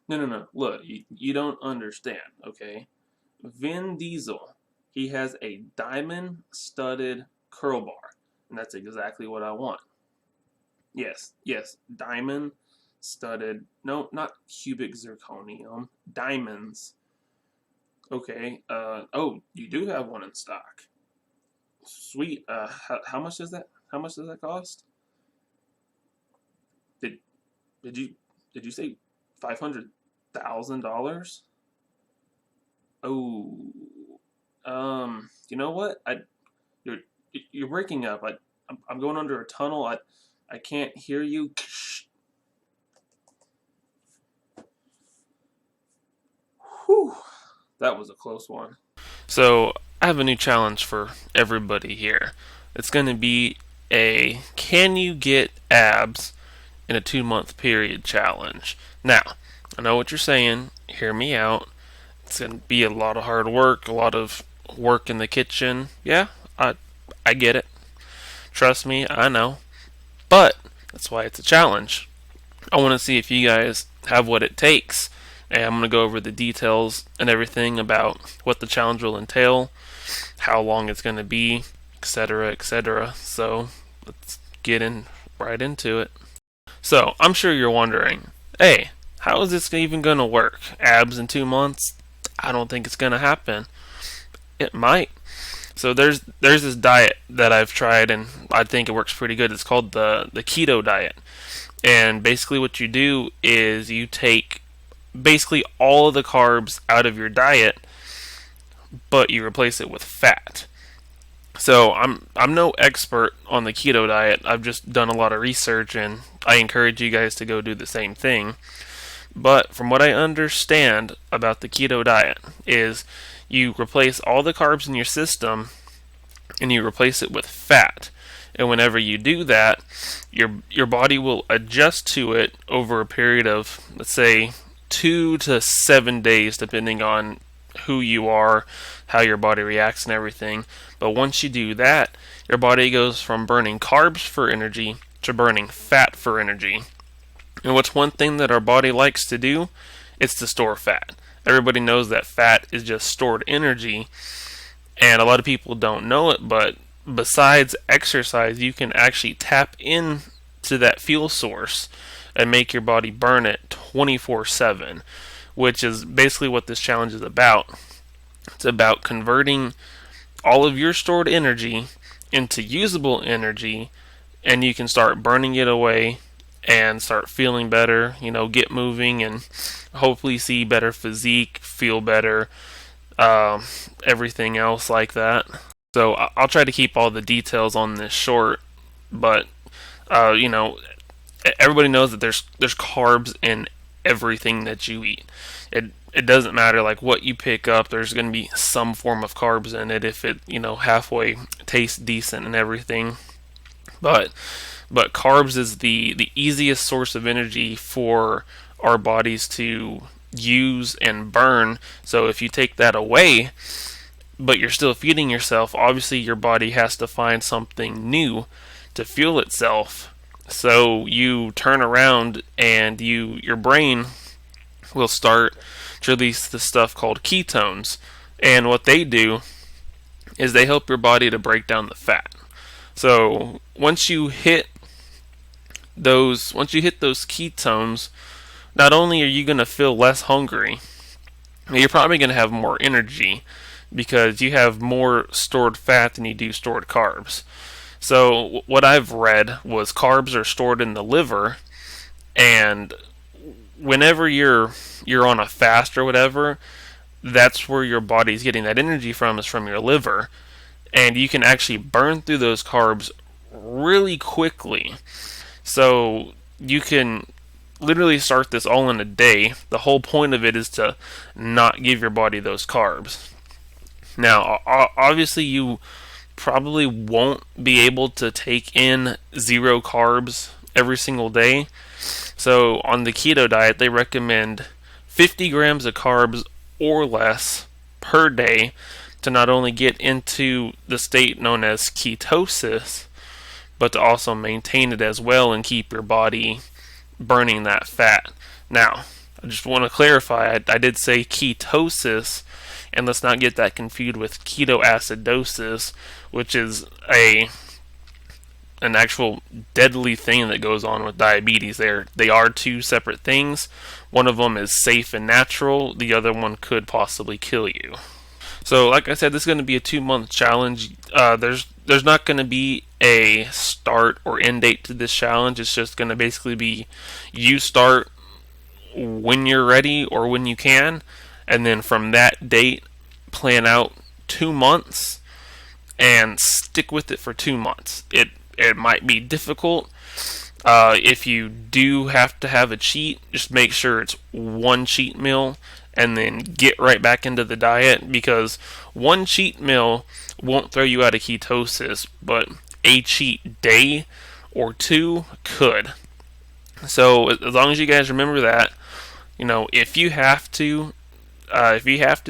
No, no, no. Look, you don't understand, okay? Vin Diesel, he has a diamond studded curl bar, and that's exactly what I want. Yes, yes, diamond studded. No, not cubic zirconium. Diamonds. Okay. Oh, you do have one in stock. Sweet. How much is that? How much does that cost? Did did you did you say $500,000? Oh, you know what? You're you're breaking up. I'm going under a tunnel. I can't hear you. Whew, that was a close one. So I have a new challenge for everybody here. It's going to be a can you get abs in a 2 month period challenge. Now, I know what you're saying. Hear me out. It's going to be a lot of hard work, a lot of work in the kitchen. Yeah, I get it. Trust me, I know. But that's why it's a challenge. I want to see if you guys have what it takes. And I'm going to go over the details and everything about what the challenge will entail, how long it's going to be, etc., etc. So let's get in right into it. So I'm sure you're wondering, hey, how is this even going to work? Abs in 2 months? I don't think it's going to happen. It might. So there's this diet that I've tried and I think it works pretty good. It's called the keto diet. And basically what you do is you take basically all of the carbs out of your diet, but you replace it with fat. So I'm no expert on the keto diet. I've just done a lot of research and I encourage you guys to go do the same thing. But from what I understand about the keto diet is you replace all the carbs in your system and you replace it with fat. And whenever you do that, your body will adjust to it over a period of, let's say, 2 to 7 days, depending on who you are, how your body reacts, and everything. But once you do that, your body goes from burning carbs for energy to burning fat for energy. And what's one thing that our body likes to do? It's to store fat. Everybody knows that fat is just stored energy, and a lot of people don't know it, but besides exercise, you can actually tap into that fuel source and make your body burn it 24/7, which is basically what this challenge is about. It's about converting all of your stored energy into usable energy, and you can start burning it away and start feeling better, get moving and hopefully see better physique, feel better, everything else like that. So I'll try to keep all the details on this short, but uh, you know, everybody knows that there's carbs in everything that you eat. It doesn't matter like what you pick up. There's going to be some form of carbs in it if it halfway tastes decent and everything. But carbs is the easiest source of energy for our bodies to use and burn. So if you take that away, but you're still feeding yourself, obviously your body has to find something new to fuel itself. So you turn around and your brain will start to release this stuff called ketones. And what they do is they help your body to break down the fat. So once you hit those ketones, not only are you going to feel less hungry, you're probably going to have more energy because you have more stored fat than you do stored carbs. So what I've read was carbs are stored in the liver, and whenever you're on a fast or whatever, that's where your body's getting that energy from, is from your liver, and you can actually burn through those carbs really quickly. So you can literally start this all in a day. The whole point of it is to not give your body those carbs. Now, obviously, you probably won't be able to take in zero carbs every single day. So, on the keto diet, they recommend 50 grams of carbs or less per day to not only get into the state known as ketosis, but to also maintain it as well and keep your body burning that fat. Now, I just want to clarify, I did say ketosis, and let's not get that confused with ketoacidosis, which is an actual deadly thing that goes on with diabetes. They are two separate things. One of them is safe and natural. The other one could possibly kill you. So, like I said, this is going to be a 2-month challenge. There's not going to be a start or end date to this challenge. It's just going to basically be you start when you're ready or when you can, and then from that date, plan out 2 months and stick with it for 2 months. It might be difficult. If you do have to have a cheat, just make sure it's one cheat meal and then get right back into the diet, because one cheat meal won't throw you out of ketosis, but a cheat day or two could. So as long as you guys remember that, if you have to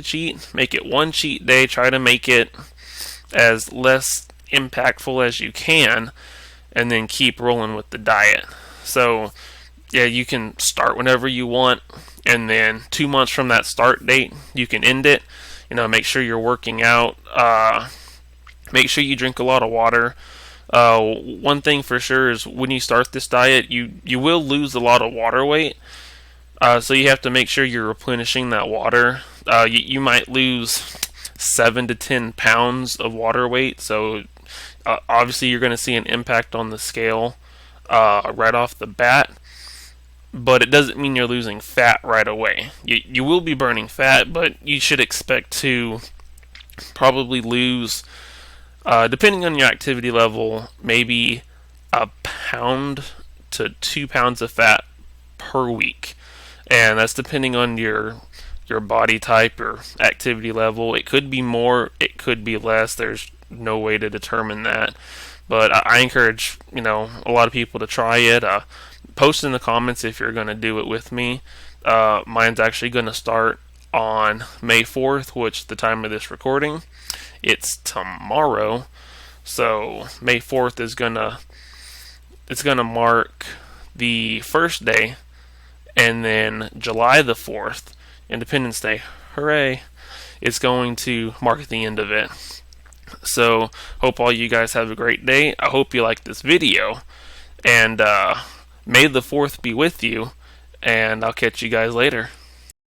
cheat, make it one cheat day. Try to make it as less impactful as you can, and then keep rolling with the diet. So yeah, you can start whenever you want, and then 2 months from that start date, you can end it. Make sure you're working out. Make sure you drink a lot of water. One thing for sure is when you start this diet, you will lose a lot of water weight. So you have to make sure you're replenishing that water. You might lose 7 to 10 pounds of water weight. So obviously you're going to see an impact on the scale right off the bat. But it doesn't mean you're losing fat right away. You will be burning fat, but you should expect to probably lose, depending on your activity level, maybe 1 pound to 2 pounds of fat per week. And that's depending on your body type or activity level. It could be more, it could be less. There's no way to determine that. But I encourage, a lot of people to try it. Post in the comments if you're going to do it with me. Mine's actually going to start on May 4th, which the time of this recording, it's tomorrow. So May 4th is it's gonna mark the first day, and then July the 4th, Independence Day, hooray, it's going to mark the end of it. So hope all you guys have a great day. I hope you like this video, and May the 4th be with you, and I'll catch you guys later.